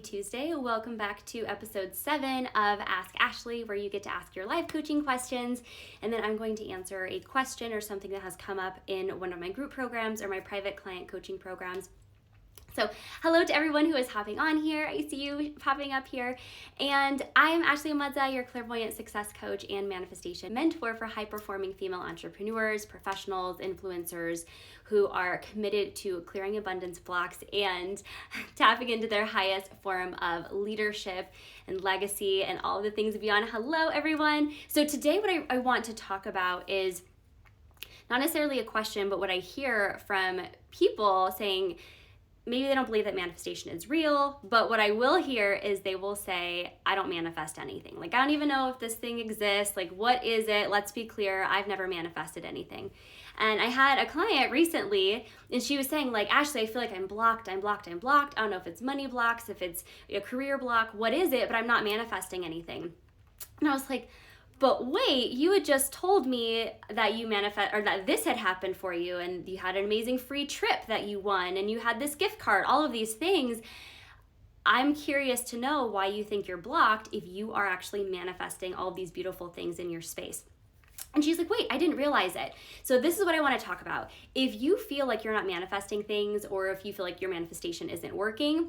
Tuesday. Welcome back to episode 7 of Ask Ashley, where you get to ask your life coaching questions, and then I'm going to answer a question or something that has come up in one of my group programs or my private client coaching programs. So hello to everyone who is hopping on here. I see you popping up here. And I'm Ashley Amadza, your clairvoyant success coach and manifestation mentor for high-performing female entrepreneurs, professionals, influencers who are committed to clearing abundance blocks and tapping into their highest form of leadership and legacy and all the things beyond. Hello, everyone. So today what I want to talk about is not necessarily a question, but what I hear from people saying, maybe they don't believe that manifestation is real, but what I will hear is they will say, I don't manifest anything. Like, I don't even know if this thing exists. Like, what is it? Let's be clear. I've never manifested anything. And I had a client recently, and she was saying, like, Ashley, I feel like I'm blocked. I don't know if it's money blocks, if it's a career block, what is it? But I'm not manifesting anything. And I was like, but wait, you had just told me that you manifest, or that this had happened for you, and you had an amazing free trip that you won, and you had this gift card, all of these things. I'm curious to know why you think you're blocked if you are actually manifesting all of these beautiful things in your space. And she's like, wait, I didn't realize it. So this is what I want to talk about. If you feel like you're not manifesting things, or if you feel like your manifestation isn't working,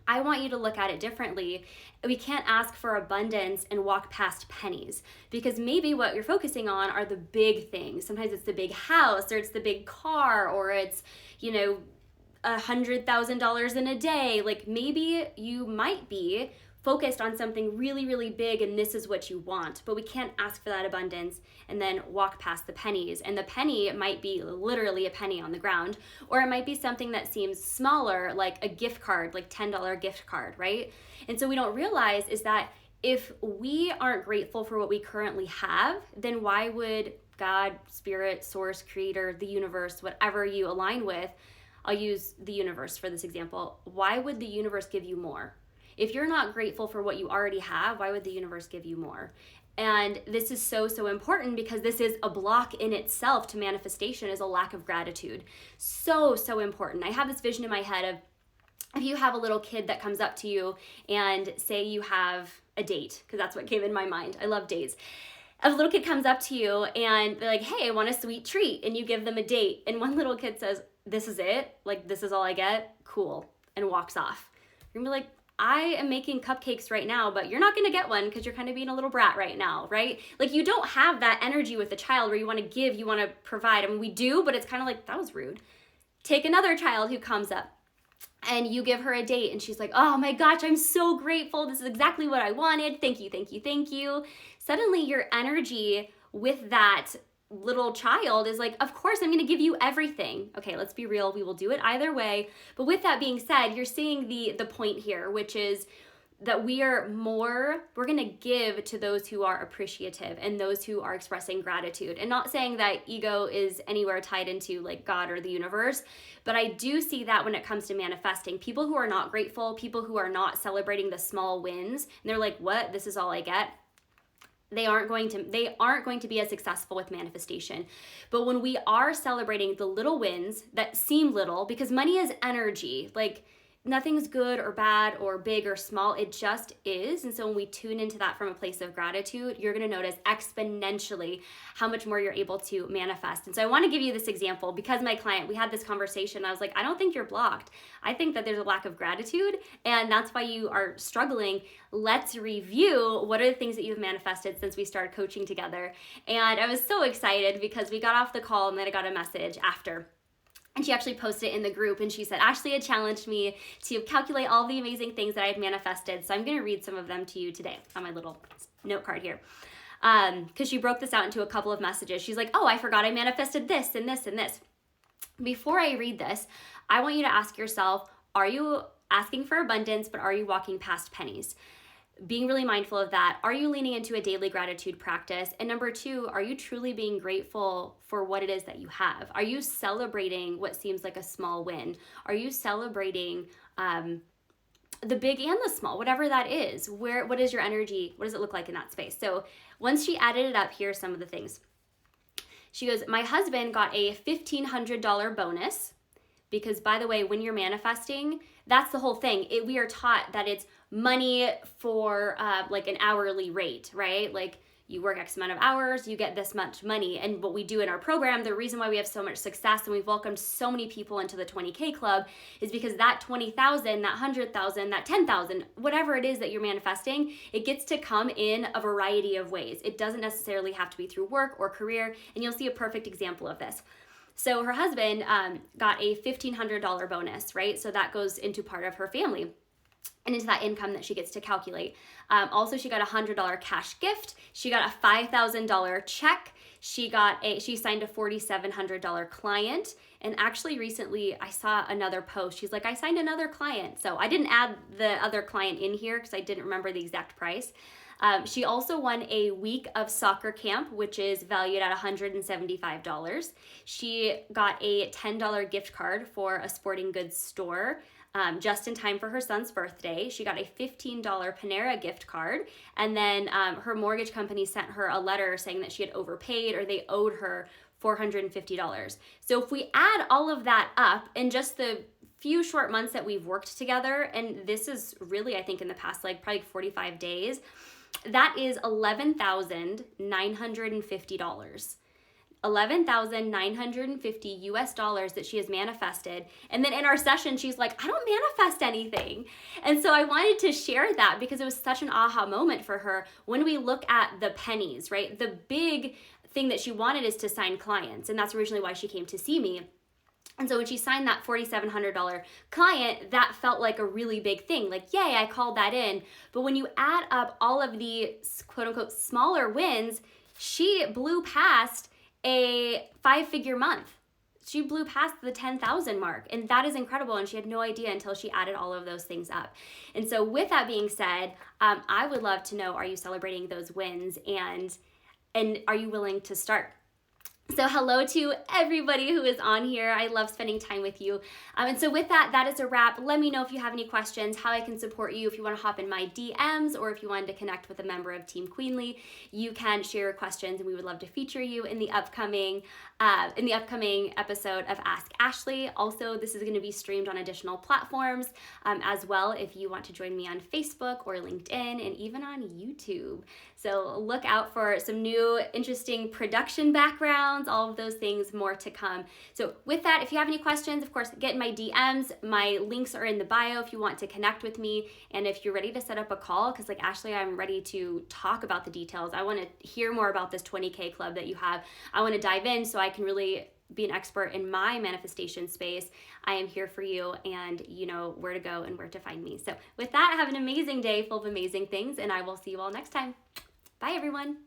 I want you to look at it differently. We can't ask for abundance and walk past pennies, because maybe what you're focusing on are the big things. Sometimes it's the big house, or it's the big car, or it's, $100,000 in a day. Like, maybe you might be focused on something really, really big, and this is what you want, but we can't ask for that abundance and then walk past the pennies. And the penny might be literally a penny on the ground, or it might be something that seems smaller, like a gift card, like $10 gift card, right? And so we don't realize is that if we aren't grateful for what we currently have, then why would God, spirit, source, creator, the universe, whatever you align with, I'll use the universe for this example, why would the universe give you more? If you're not grateful for what you already have, why would the universe give you more? And this is so, so important, because this is a block in itself to manifestation, is a lack of gratitude. So, so important. I have this vision in my head of, if you have a little kid that comes up to you and say you have a date, because that's what came in my mind. I love dates. A little kid comes up to you and they're like, hey, I want a sweet treat. And you give them a date. And one little kid says, this is it? Like, this is all I get? Cool. And walks off. You're going to be like, I am making cupcakes right now, but you're not going to get one because you're kind of being a little brat right now, right? Like, you don't have that energy with the child where you want to give, you want to provide. I mean, we do, but it's kind of like, that was rude. Take another child who comes up and you give her a date and she's like, oh my gosh, I'm so grateful. This is exactly what I wanted. Thank you, thank you, thank you. Suddenly your energy with that little child is like, of course I'm going to give you everything. Okay, let's be real. We will do it either way. But with that being said, you're seeing the point here, which is that we're going to give to those who are appreciative and those who are expressing gratitude. And not saying that ego is anywhere tied into like God or the universe, but I do see that when it comes to manifesting, people who are not grateful, people who are not celebrating the small wins, and they're like, what? This is all I get? They aren't going to be as successful with manifestation. But when we are celebrating the little wins that seem little, because money is energy, like nothing's good or bad or big or small, it just is. And so when we tune into that from a place of gratitude, you're going to notice exponentially how much more you're able to manifest. And so I want to give you this example because my client, we had this conversation. I was like, I don't think you're blocked. I think that there's a lack of gratitude, and that's why you are struggling. Let's review what are the things that you've manifested since we started coaching together. And I was so excited because we got off the call and then I got a message after. And she actually posted it in the group, and she said, Ashley had challenged me to calculate all the amazing things that I had manifested. So I'm going to read some of them to you today on my little note card here. Because she broke this out into a couple of messages. She's like, oh, I forgot I manifested this and this and this. Before I read this, I want you to ask yourself, are you asking for abundance, but are you walking past pennies? Being really mindful of that. Are you leaning into a daily gratitude practice? And number 2, are you truly being grateful for what it is that you have? Are you celebrating what seems like a small win? Are you celebrating the big and the small, whatever that is? What is your energy? What does it look like in that space? So once she added it up, here are some of the things. She goes, my husband got a $1,500 bonus because, by the way, when you're manifesting, that's the whole thing. We are taught that it's money for like an hourly rate, right? Like you work X amount of hours, you get this much money. And what we do in our program, the reason why we have so much success and we've welcomed so many people into the 20K Club is because that 20,000, that 100,000, that 10,000, whatever it is that you're manifesting, it gets to come in a variety of ways. It doesn't necessarily have to be through work or career. And you'll see a perfect example of this. So her husband got a $1,500 bonus, right? So that goes into part of her family and into that income that she gets to calculate. Also, she got a $100 cash gift. She got a $5,000 check. She signed a $4,700 client. And actually recently I saw another post. She's like, I signed another client. So I didn't add the other client in here because I didn't remember the exact price. She also won a week of soccer camp, which is valued at $175. She got a $10 gift card for a sporting goods store. Just in time for her son's birthday. She got a $15 Panera gift card, and then her mortgage company sent her a letter saying that she had overpaid or they owed her $450. So if we add all of that up in just the few short months that we've worked together, and this is really, I think, in the past like probably 45 days, that is $11,950. $11,950 US dollars that she has manifested. And then in our session, she's like, I don't manifest anything. And so I wanted to share that because it was such an aha moment for her when we look at the pennies, right? The big thing that she wanted is to sign clients. And that's originally why she came to see me. And so when she signed that $4,700 client, that felt like a really big thing. Like, yay, I called that in. But when you add up all of the quote unquote smaller wins, she blew past a 5-figure month. She blew past the 10,000 mark, and that is incredible. And she had no idea until she added all of those things up. And so with that being said, I would love to know, are you celebrating those wins, and are you willing to start? So hello to everybody who is on here. I love spending time with you. And so with that, that is a wrap. Let me know if you have any questions, how I can support you. If you want to hop in my DMs, or if you wanted to connect with a member of Team Queenly, you can share your questions, and we would love to feature you in the upcoming episode of Ask Ashley. Also, this is going to be streamed on additional platforms as well if you want to join me on Facebook or LinkedIn and even on YouTube. So look out for some new interesting production backgrounds, all of those things, more to come. So with that, if you have any questions, of course, get in my DMs. My links are in the bio if you want to connect with me. And if you're ready to set up a call, because like Ashley, I'm ready to talk about the details. I want to hear more about this 20K club that you have. I want to dive in so I can really be an expert in my manifestation space. I am here for you, and you know where to go and where to find me. So with that, have an amazing day full of amazing things, and I will see you all next time. Bye, everyone.